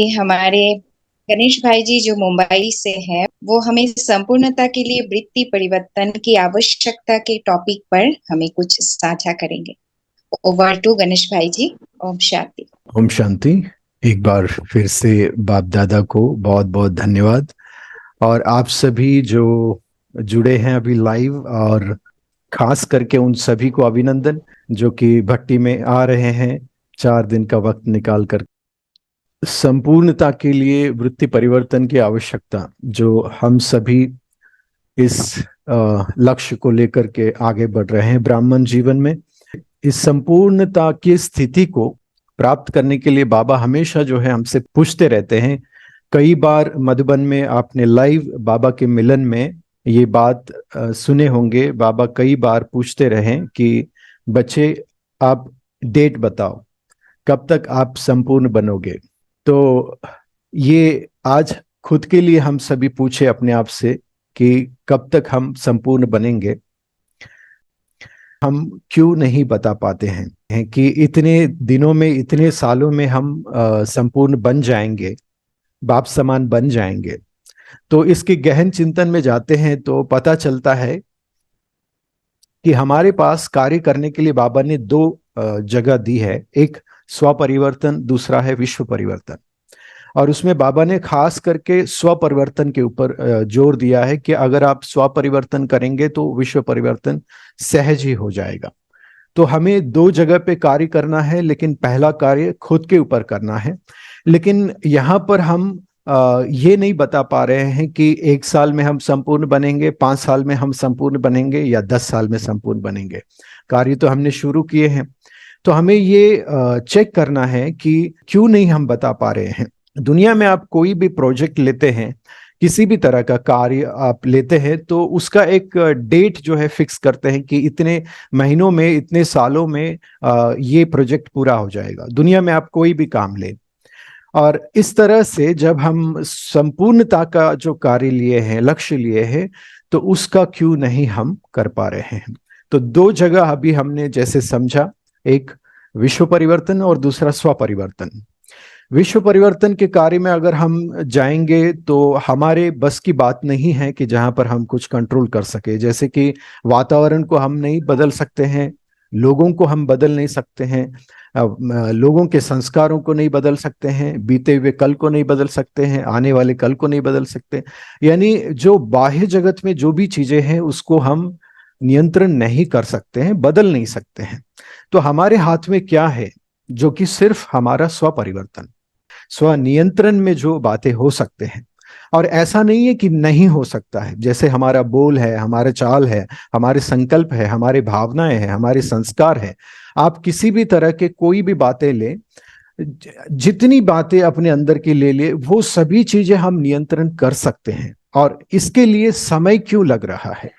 हमारे गणेश भाई जी जो मुंबई से हैं, वो हमें संपूर्णता के लिए वृत्ति परिवर्तन की आवश्यकता के टॉपिक पर हमें कुछ साझा करेंगे। ओवर टू गणेश भाई जी। ओम शांति। ओम शांति। एक बार फिर से बाप दादा को बहुत बहुत धन्यवाद, और आप सभी जो जुड़े हैं अभी लाइव, और खास करके उन सभी को अभिनंदन जो कि भट्टी में आ रहे हैं 4 दिन का वक्त निकाल कर। संपूर्णता के लिए वृत्ति परिवर्तन की आवश्यकता, जो हम सभी इस लक्ष्य को लेकर के आगे बढ़ रहे हैं ब्राह्मण जीवन में, इस संपूर्णता की स्थिति को प्राप्त करने के लिए बाबा हमेशा जो है हमसे पूछते रहते हैं। कई बार मधुबन में आपने लाइव बाबा के मिलन में ये बात सुने होंगे। बाबा कई बार पूछते रहे कि बच्चे, आप डेट बताओ, कब तक आप संपूर्ण बनोगे। तो ये आज खुद के लिए हम सभी पूछे अपने आप से कि कब तक हम संपूर्ण बनेंगे। हम क्यों नहीं बता पाते हैं कि इतने दिनों में, इतने सालों में हम संपूर्ण बन जाएंगे, बाप समान बन जाएंगे। तो इसके गहन चिंतन में जाते हैं तो पता चलता है कि हमारे पास कार्य करने के लिए बाबा ने दो जगह दी है। एक स्व परिवर्तन, दूसरा है विश्व परिवर्तन। और उसमें बाबा ने खास करके स्व परिवर्तन के ऊपर जोर दिया है कि अगर आप स्व परिवर्तन करेंगे तो विश्व परिवर्तन सहज ही हो जाएगा। तो हमें दो जगह पे कार्य करना है, लेकिन पहला कार्य खुद के ऊपर करना है। लेकिन यहाँ पर हम ये नहीं बता पा रहे हैं कि 1 साल में हम संपूर्ण बनेंगे, 5 साल में हम संपूर्ण बनेंगे, या 10 साल में संपूर्ण बनेंगे। कार्य तो हमने शुरू किए हैं। तो हमें ये चेक करना है कि क्यों नहीं हम बता पा रहे हैं। दुनिया में आप कोई भी प्रोजेक्ट लेते हैं, किसी भी तरह का कार्य आप लेते हैं, तो उसका एक डेट जो है फिक्स करते हैं कि इतने महीनों में, इतने सालों में ये प्रोजेक्ट पूरा हो जाएगा। दुनिया में आप कोई भी काम लें, और इस तरह से जब हम संपूर्णता का जो कार्य लिए हैं, लक्ष्य लिए हैं, तो उसका क्यों नहीं हम कर पा रहे हैं। तो दो जगह अभी हमने जैसे समझा, एक विश्व परिवर्तन और दूसरा स्व परिवर्तन। विश्व परिवर्तन के कार्य में अगर हम जाएंगे तो हमारे बस की बात नहीं है कि जहां पर हम कुछ कंट्रोल कर सके। जैसे कि वातावरण को हम नहीं बदल सकते हैं, लोगों को हम बदल नहीं सकते हैं, लोगों के संस्कारों को नहीं बदल सकते हैं, बीते हुए कल को नहीं बदल सकते हैं, आने वाले कल को नहीं बदल सकते। यानी जो बाह्य जगत में जो भी चीजें हैं उसको हम नियंत्रण नहीं कर सकते हैं, बदल नहीं सकते हैं। तो हमारे हाथ में क्या है, जो कि सिर्फ हमारा स्व परिवर्तन, स्व नियंत्रण में जो बातें हो सकते हैं। और ऐसा नहीं है कि नहीं हो सकता है। जैसे हमारा बोल है, हमारे चाल है, हमारे संकल्प है, हमारे भावनाएं हैं, हमारे संस्कार है। आप किसी भी तरह के कोई भी बातें ले, जितनी बातें अपने अंदर की ले ले, वो सभी चीजें हम नियंत्रण कर सकते हैं। और इसके लिए समय क्यों लग रहा है,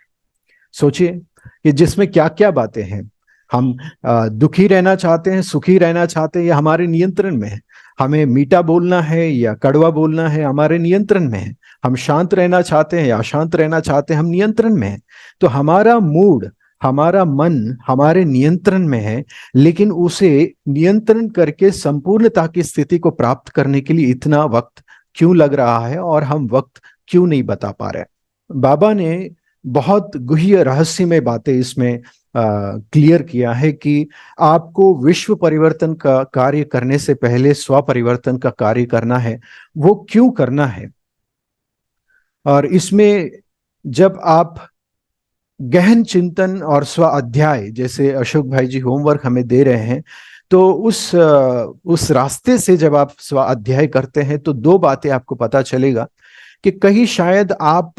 सोचिए कि जिसमें क्या क्या बातें हैं। हम दुखी रहना चाहते हैं, सुखी रहना चाहते हैं, या हमारे नियंत्रण में है। हमें मीठा बोलना है या कड़वा बोलना है, हमारे नियंत्रण में है। हम शांत रहना चाहते हैं या अशांत रहना चाहते हैं, हम नियंत्रण में है। तो हमारा मूड, हमारा मन हमारे नियंत्रण में है। लेकिन उसे नियंत्रण करके संपूर्णता की स्थिति को प्राप्त करने के लिए इतना वक्त क्यों लग रहा है, और हम वक्त क्यों नहीं बता पा रहे। बाबा ने बहुत गूढ़ रहस्यमय बातें इसमें क्लियर किया है कि आपको विश्व परिवर्तन का कार्य करने से पहले स्व परिवर्तन का कार्य करना है। वो क्यों करना है, और इसमें जब आप गहन चिंतन और स्व अध्याय, जैसे अशोक भाई जी होमवर्क हमें दे रहे हैं, तो उस रास्ते से जब आप स्व अध्याय करते हैं तो दो बातें आपको पता चलेगा कि कहीं शायद आप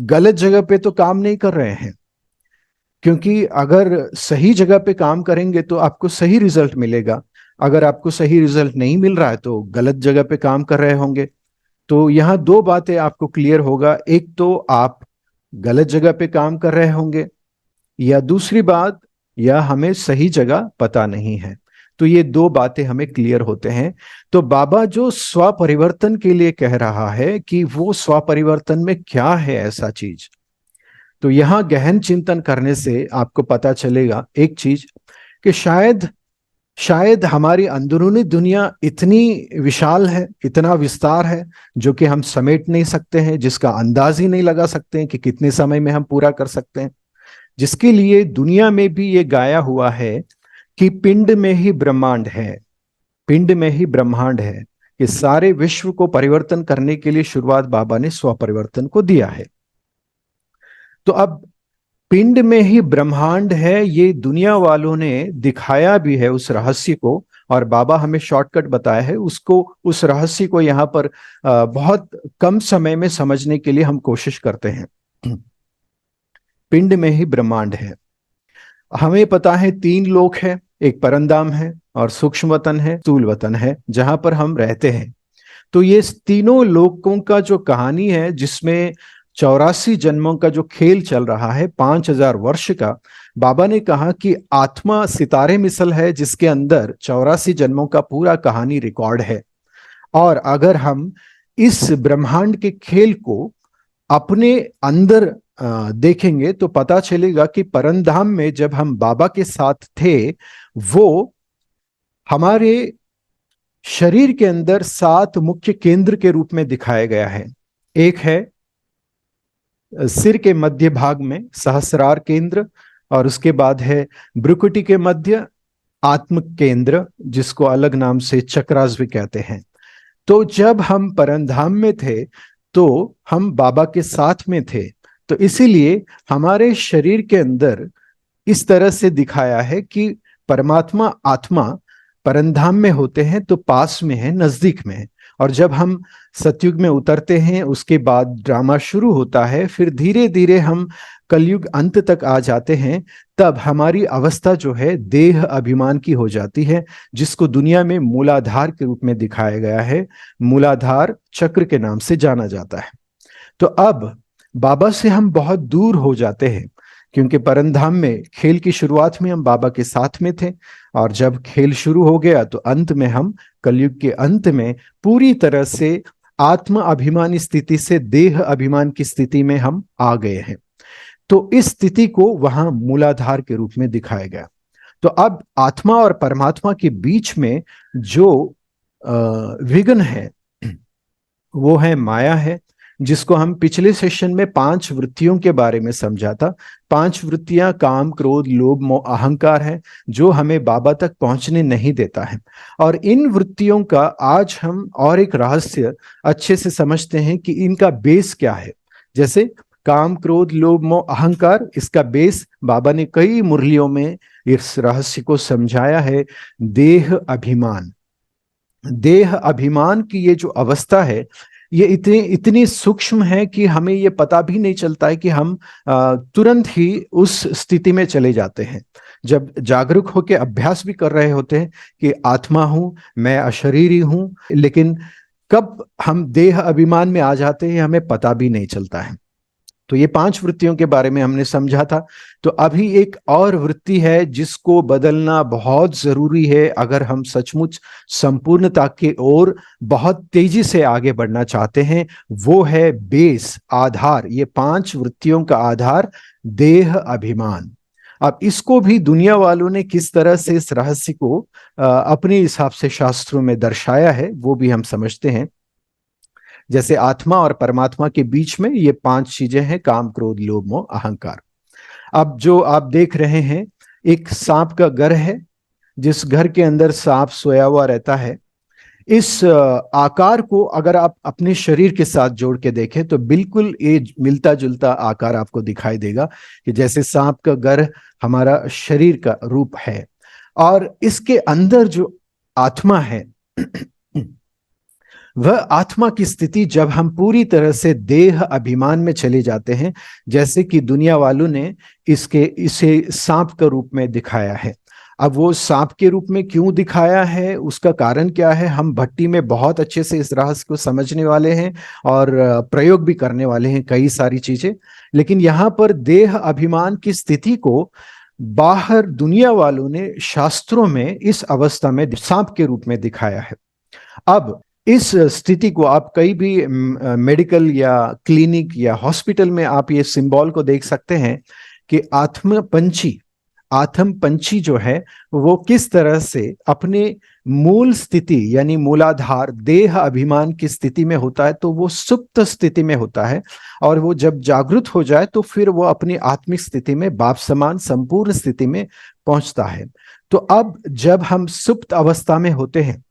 गलत जगह पे तो काम नहीं कर रहे हैं। क्योंकि अगर सही जगह पे काम करेंगे तो आपको सही रिजल्ट मिलेगा। अगर आपको सही रिजल्ट नहीं मिल रहा है तो गलत जगह पे काम कर रहे होंगे। तो यहाँ दो बातें आपको क्लियर होगा। एक तो आप गलत जगह पे काम कर रहे होंगे, या दूसरी बात, या हमें सही जगह पता नहीं है। तो ये दो बातें हमें क्लियर होते हैं। तो बाबा जो स्व परिवर्तन के लिए कह रहा है कि वो स्व परिवर्तन में क्या है ऐसा चीज, तो यहां गहन चिंतन करने से आपको पता चलेगा एक चीज, कि शायद शायद हमारी अंदरूनी दुनिया इतनी विशाल है, इतना विस्तार है, जो कि हम समेट नहीं सकते हैं, जिसका अंदाज ही नहीं लगा सकते हैं कि कितने समय में हम पूरा कर सकते हैं। जिसके लिए दुनिया में भी ये गाया हुआ है कि पिंड में ही ब्रह्मांड है, पिंड में ही ब्रह्मांड है। ये सारे विश्व को परिवर्तन करने के लिए शुरुआत बाबा ने स्वपरिवर्तन को दिया है। तो अब पिंड में ही ब्रह्मांड है, ये दुनिया वालों ने दिखाया भी है उस रहस्य को, और बाबा हमें शॉर्टकट बताया है उसको, उस रहस्य को यहाँ पर बहुत कम समय में समझने के लिए हम कोशिश करते हैं। पिंड में ही ब्रह्मांड है। हमें पता है तीन लोक है, एक परंधाम है और सूक्ष्म वतन है, स्थूल वतन है, जहां पर हम रहते हैं। तो ये तीनों लोकों का जो कहानी है, जिसमें 84 जन्मों का जो खेल चल रहा है, 5000 वर्ष का, बाबा ने कहा कि आत्मा सितारे मिसल है, जिसके अंदर 84 जन्मों का पूरा कहानी रिकॉर्ड है। और अगर हम इस ब्रह्मांड के खेल को अपने अंदर देखेंगे तो पता चलेगा कि परंधाम में जब हम बाबा के साथ थे, वो हमारे शरीर के अंदर 7 मुख्य केंद्र के रूप में दिखाया गया है। एक है सिर के मध्य भाग में सहस्रार केंद्र, और उसके बाद है भ्रुकुटी के मध्य आत्म केंद्र, जिसको अलग नाम से चक्रास भी कहते हैं। तो जब हम परंधाम में थे तो हम बाबा के साथ में थे, तो इसीलिए हमारे शरीर के अंदर इस तरह से दिखाया है कि परमात्मा आत्मा परंधाम में होते हैं तो पास में है, नजदीक में है। और जब हम सतयुग में उतरते हैं, उसके बाद ड्रामा शुरू होता है, फिर धीरे धीरे हम कलयुग अंत तक आ जाते हैं, तब हमारी अवस्था जो है देह अभिमान की हो जाती है, जिसको दुनिया में मूलाधार के रूप में दिखाया गया है। मूलाधार चक्र के नाम से जाना जाता है। तो अब बाबा से हम बहुत दूर हो जाते हैं, क्योंकि परंधाम में खेल की शुरुआत में हम बाबा के साथ में थे, और जब खेल शुरू हो गया तो अंत में हम कलयुग के अंत में पूरी तरह से आत्म अभिमानी स्थिति से देह अभिमान की स्थिति में हम आ गए हैं। तो इस स्थिति को वहां मूलाधार के रूप में दिखाया गया। तो अब आत्मा और परमात्मा के बीच में जो विघ्न है, वो है माया है, जिसको हम पिछले सेशन में 5 वृत्तियों के बारे में समझा था। 5 वृत्तियां काम, क्रोध, लोभ, मोह, अहंकार है, जो हमें बाबा तक पहुंचने नहीं देता है। और इन वृत्तियों का आज हम और एक रहस्य अच्छे से समझते हैं कि इनका बेस क्या है। जैसे काम, क्रोध, लोभ, मोह, अहंकार, इसका बेस बाबा ने कई मुरलियों में इस रहस्य को समझाया है। देह अभिमान, देह अभिमान की ये जो अवस्था है, ये इतनी इतनी सूक्ष्म है कि हमें ये पता भी नहीं चलता है कि हम तुरंत ही उस स्थिति में चले जाते हैं। जब जागरूक होकर अभ्यास भी कर रहे होते हैं कि आत्मा हूं, मैं अशरीरी हूं, लेकिन कब हम देह अभिमान में आ जाते हैं हमें पता भी नहीं चलता है। तो ये 5 वृत्तियों के बारे में हमने समझा था। तो अभी एक और वृत्ति है जिसको बदलना बहुत जरूरी है, अगर हम सचमुच संपूर्णता की ओर बहुत तेजी से आगे बढ़ना चाहते हैं। वो है बेस, आधार। ये 5 वृत्तियों का आधार देह अभिमान। अब इसको भी दुनिया वालों ने किस तरह से इस रहस्य को अपने हिसाब से शास्त्रों में दर्शाया है, वो भी हम समझते हैं। जैसे आत्मा और परमात्मा के बीच में ये 5 चीजें हैं, काम, क्रोध, लोभ, मोह, अहंकार। अब जो आप देख रहे हैं, एक सांप का घर है, जिस घर के अंदर सांप सोया हुआ रहता है। इस आकार को अगर आप अपने शरीर के साथ जोड़ के देखें तो बिल्कुल ये मिलता जुलता आकार आपको दिखाई देगा, कि जैसे सांप का घर हमारा शरीर का रूप है। और इसके अंदर जो आत्मा है, वह आत्मा की स्थिति जब हम पूरी तरह से देह अभिमान में चले जाते हैं, जैसे कि दुनिया वालों ने इसे सांप का रूप में दिखाया है। अब वो सांप के रूप में क्यों दिखाया है, उसका कारण क्या है, हम भट्टी में बहुत अच्छे से इस रहस्य को समझने वाले हैं और प्रयोग भी करने वाले हैं कई सारी चीजें। लेकिन यहाँ पर देह अभिमान की स्थिति को बाहर दुनिया वालों ने शास्त्रों में इस अवस्था में सांप के रूप में दिखाया है। अब इस स्थिति को आप कई भी मेडिकल या क्लिनिक या हॉस्पिटल में आप ये सिंबल को देख सकते हैं कि आत्म पंछी, आत्म पंछी जो है वो किस तरह से अपने मूल स्थिति यानी मूलाधार देह अभिमान की स्थिति में होता है, तो वो सुप्त स्थिति में होता है। और वो जब जागृत हो जाए तो फिर वो अपनी आत्मिक स्थिति में बाप समान संपूर्ण स्थिति में पहुंचता है। तो अब जब हम सुप्त अवस्था में होते हैं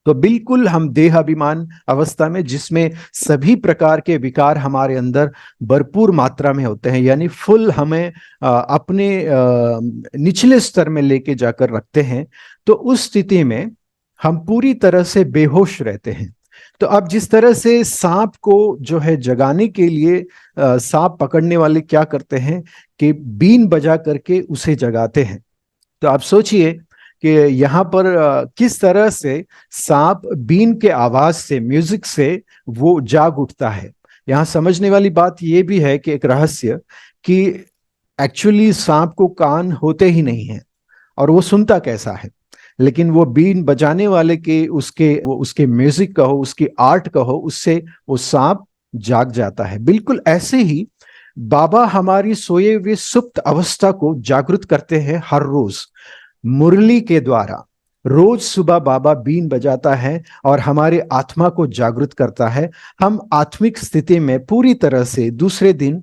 तो बिल्कुल हम देह अभिमान अवस्था में, जिसमें सभी प्रकार के विकार हमारे अंदर भरपूर मात्रा में होते हैं, यानी फुल हमें अपने निचले स्तर में लेके जाकर रखते हैं, तो उस स्थिति में हम पूरी तरह से बेहोश रहते हैं। तो अब जिस तरह से सांप को जो है जगाने के लिए सांप पकड़ने वाले क्या करते हैं कि बीन बजा करके उसे जगाते हैं। तो आप सोचिए कि यहाँ पर किस तरह से सांप बीन के आवाज से, म्यूजिक से वो जाग उठता है। यहाँ समझने वाली बात ये भी है कि एक रहस्य कि एक्चुअली सांप को कान होते ही नहीं है और वो सुनता कैसा है, लेकिन वो बीन बजाने वाले के उसके म्यूजिक कहो, उसकी आर्ट कहो, उससे वो सांप जाग जाता है। बिल्कुल ऐसे ही बाबा हमारी सोए हुए सुप्त अवस्था को जागृत करते हैं हर रोज मुरली के द्वारा। रोज सुबह बाबा बीन बजाता है और हमारे आत्मा को जागृत करता है। हम आत्मिक स्थिति में पूरी तरह से दूसरे दिन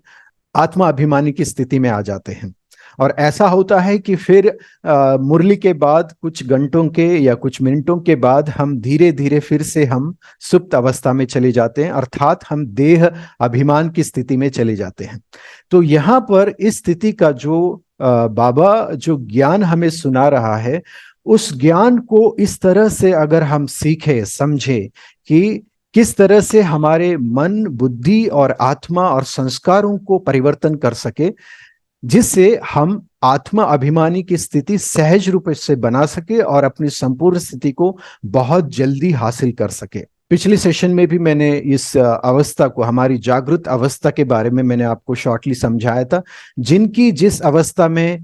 आत्मा अभिमानी की स्थिति में आ जाते हैं। और ऐसा होता है कि फिर मुरली के बाद कुछ घंटों के या कुछ मिनटों के बाद हम धीरे धीरे फिर से हम सुप्त अवस्था में चले जाते हैं, अर्थात हम देह अभिमान की स्थिति में चले जाते हैं। तो यहाँ पर इस स्थिति का जो बाबा जो ज्ञान हमें सुना रहा है, उस ज्ञान को इस तरह से अगर हम सीखे समझे कि किस तरह से हमारे मन, बुद्धि और आत्मा और संस्कारों को परिवर्तन कर सके, जिससे हम आत्मा अभिमानी की स्थिति सहज रूप से बना सके और अपनी संपूर्ण स्थिति को बहुत जल्दी हासिल कर सके। पिछले सेशन में भी मैंने इस अवस्था को, हमारी जागृत अवस्था के बारे में मैंने आपको शॉर्टली समझाया था। जिनकी जिस अवस्था में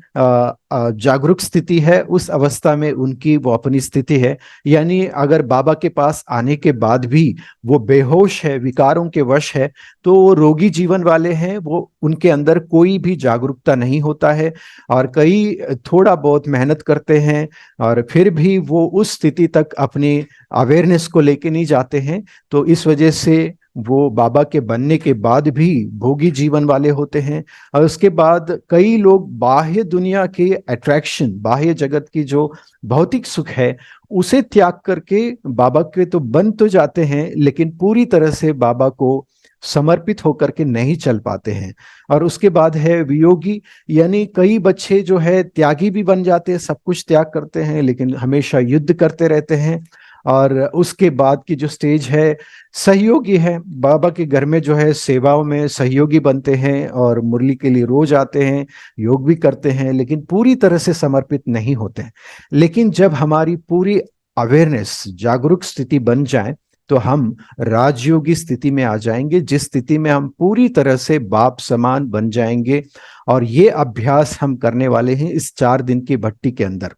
जागरूक स्थिति है, उस अवस्था में उनकी वो अपनी स्थिति है। यानी अगर बाबा के पास आने के बाद भी वो बेहोश है, विकारों के वश है, तो वो रोगी जीवन वाले हैं, वो उनके अंदर कोई भी जागरूकता नहीं होता है। और कई थोड़ा बहुत मेहनत करते हैं और फिर भी वो उस स्थिति तक अपनी अवेयरनेस को लेके नहीं जाते हैं। तो इस वजह से वो बाबा के बनने के बाद भी भोगी जीवन वाले होते हैं। और उसके बाद कई लोग बाह्य दुनिया के अट्रैक्शन, बाह्य जगत की जो भौतिक सुख है, उसे त्याग करके बाबा के तो बन तो जाते हैं, लेकिन पूरी तरह से बाबा को समर्पित होकर के नहीं चल पाते हैं। और उसके बाद है वियोगी, यानी कई बच्चे जो है त्यागी भी बन जाते हैं, सब कुछ त्याग करते हैं लेकिन हमेशा युद्ध करते रहते हैं। और उसके बाद की जो स्टेज है सहयोगी है, बाबा के घर में जो है सेवाओं में सहयोगी बनते हैं और मुरली के लिए रोज आते हैं, योग भी करते हैं, लेकिन पूरी तरह से समर्पित नहीं होते हैं। लेकिन जब हमारी पूरी अवेयरनेस, जागरूक स्थिति बन जाए, तो हम राजयोगी स्थिति में आ जाएंगे, जिस स्थिति में हम पूरी तरह से बाप समान बन जाएंगे। और ये अभ्यास हम करने वाले हैं इस 4 दिन की भट्टी के अंदर।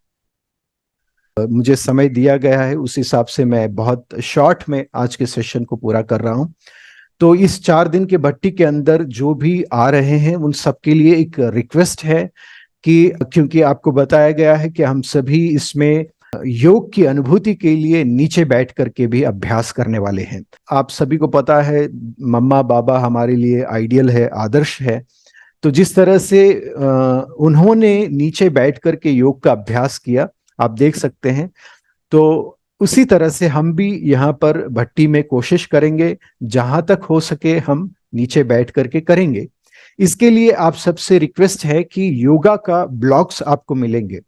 मुझे समय दिया गया है, उस हिसाब से मैं बहुत शॉर्ट में आज के सेशन को पूरा कर रहा हूं। तो इस 4 दिन के भट्टी के अंदर जो भी आ रहे हैं उन सबके लिए एक रिक्वेस्ट है कि, क्योंकि आपको बताया गया है कि हम सभी इसमें योग की अनुभूति के लिए नीचे बैठ करके भी अभ्यास करने वाले हैं। आप सभी को पता है मम्मा बाबा हमारे लिए आइडियल है, आदर्श है। तो जिस तरह से उन्होंने नीचे बैठ करके योग का अभ्यास किया, आप देख सकते हैं, तो उसी तरह से हम भी यहाँ पर भट्टी में कोशिश करेंगे, जहां तक हो सके हम नीचे बैठ करके करेंगे। इसके लिए आप सबसे रिक्वेस्ट है कि योगा का ब्लॉक्स आपको मिलेंगे।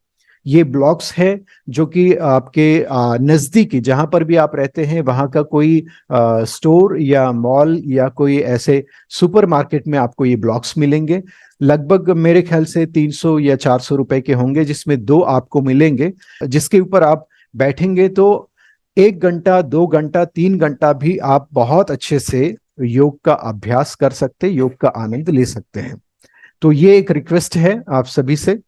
ये ब्लॉक्स है जो कि आपके नजदीकी जहां पर भी आप रहते हैं वहां का कोई स्टोर या मॉल या कोई ऐसे सुपरमार्केट में आपको ये ब्लॉक्स मिलेंगे। लगभग मेरे ख्याल से 300 या 400 रुपए के होंगे, जिसमें 2 आपको मिलेंगे, जिसके ऊपर आप बैठेंगे तो 1 घंटा, 2 घंटा, 3 घंटा भी आप बहुत अच्छे से योग का अभ्यास कर सकते, योग का आनंद ले सकते हैं। तो ये एक रिक्वेस्ट है आप सभी से।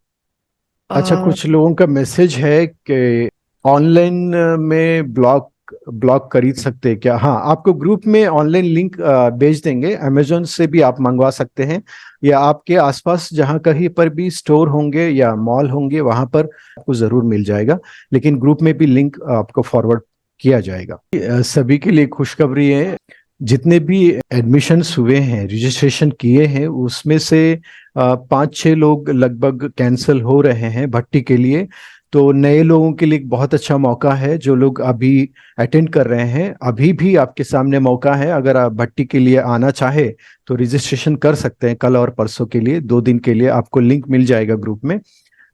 अच्छा, कुछ लोगों का मैसेज है कि ऑनलाइन में ब्लॉक ब्लॉग खरीद सकते हैं क्या? हाँ, आपको ग्रुप में ऑनलाइन लिंक भेज देंगे। अमेजोन से भी आप मंगवा सकते हैं, या आपके आसपास जहाँ कहीं पर भी स्टोर होंगे या मॉल होंगे वहां पर आपको जरूर मिल जाएगा। लेकिन ग्रुप में भी लिंक आपको फॉरवर्ड किया जाएगा। सभी के लिए खुशखबरी है, जितने भी एडमिशन्स हुए हैं, रजिस्ट्रेशन किए हैं, उसमें से 5-6 लोग लगभग कैंसिल हो रहे हैं भट्टी के लिए। तो नए लोगों के लिए एक बहुत अच्छा मौका है। जो लोग अभी अटेंड कर रहे हैं, अभी भी आपके सामने मौका है। अगर आप भट्टी के लिए आना चाहे तो रजिस्ट्रेशन कर सकते हैं, कल और परसों के लिए, 2 दिन के लिए। आपको लिंक मिल जाएगा ग्रुप में।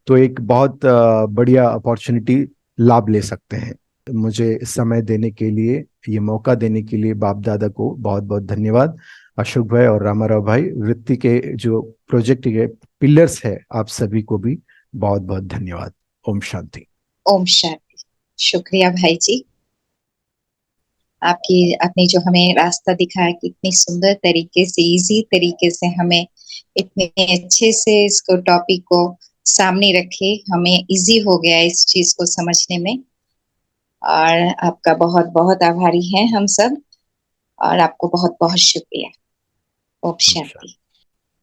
तो एक बहुत बढ़िया अपॉर्चुनिटी लाभ ले सकते हैं। मुझे समय देने के लिए, ये मौका देने के लिए बाप दादा को बहुत बहुत धन्यवाद। अशोक भाई और रामाराव भाई, वृत्ति के जो प्रोजेक्ट के पिलर्स है, आप सभी को भी बहुत बहुत धन्यवाद। ओम शांति। ओम शांति। शुक्रिया भाई जी, आपने जो हमें रास्ता दिखाया, कितनी सुंदर तरीके से, इजी तरीके से हमें इतने अच्छे से इसको टॉपिक को सामने रखे, हमें इजी हो गया इस चीज को समझने में। और आपका बहुत बहुत आभारी हैं हम सब, और आपको बहुत बहुत शुक्रिया। ओम ओम शांति। शांति।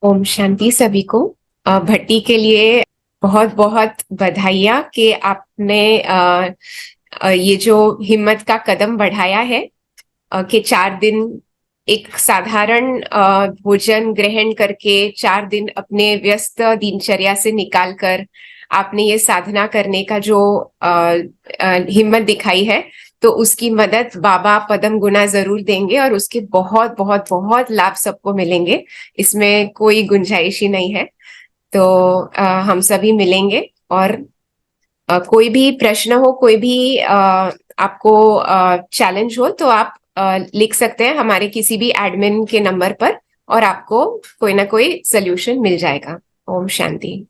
ओम शांति सभी को। भट्टी के लिए बहुत बहुत बधाइयाँ कि आपने ये जो हिम्मत का कदम बढ़ाया है कि 4 दिन एक साधारण भोजन ग्रहण करके 4 दिन अपने व्यस्त दिनचर्या से निकाल कर आपने ये साधना करने का जो हिम्मत दिखाई है, तो उसकी मदद बाबा पदम गुना जरूर देंगे और उसके बहुत बहुत बहुत लाभ सबको मिलेंगे। इसमें कोई गुंजाइश ही नहीं है। तो हम सभी मिलेंगे, और कोई भी प्रश्न हो, कोई भी आपको चैलेंज हो, तो आप लिख सकते हैं हमारे किसी भी एडमिन के नंबर पर, और आपको कोई ना कोई सोल्यूशन मिल जाएगा। ओम शांति।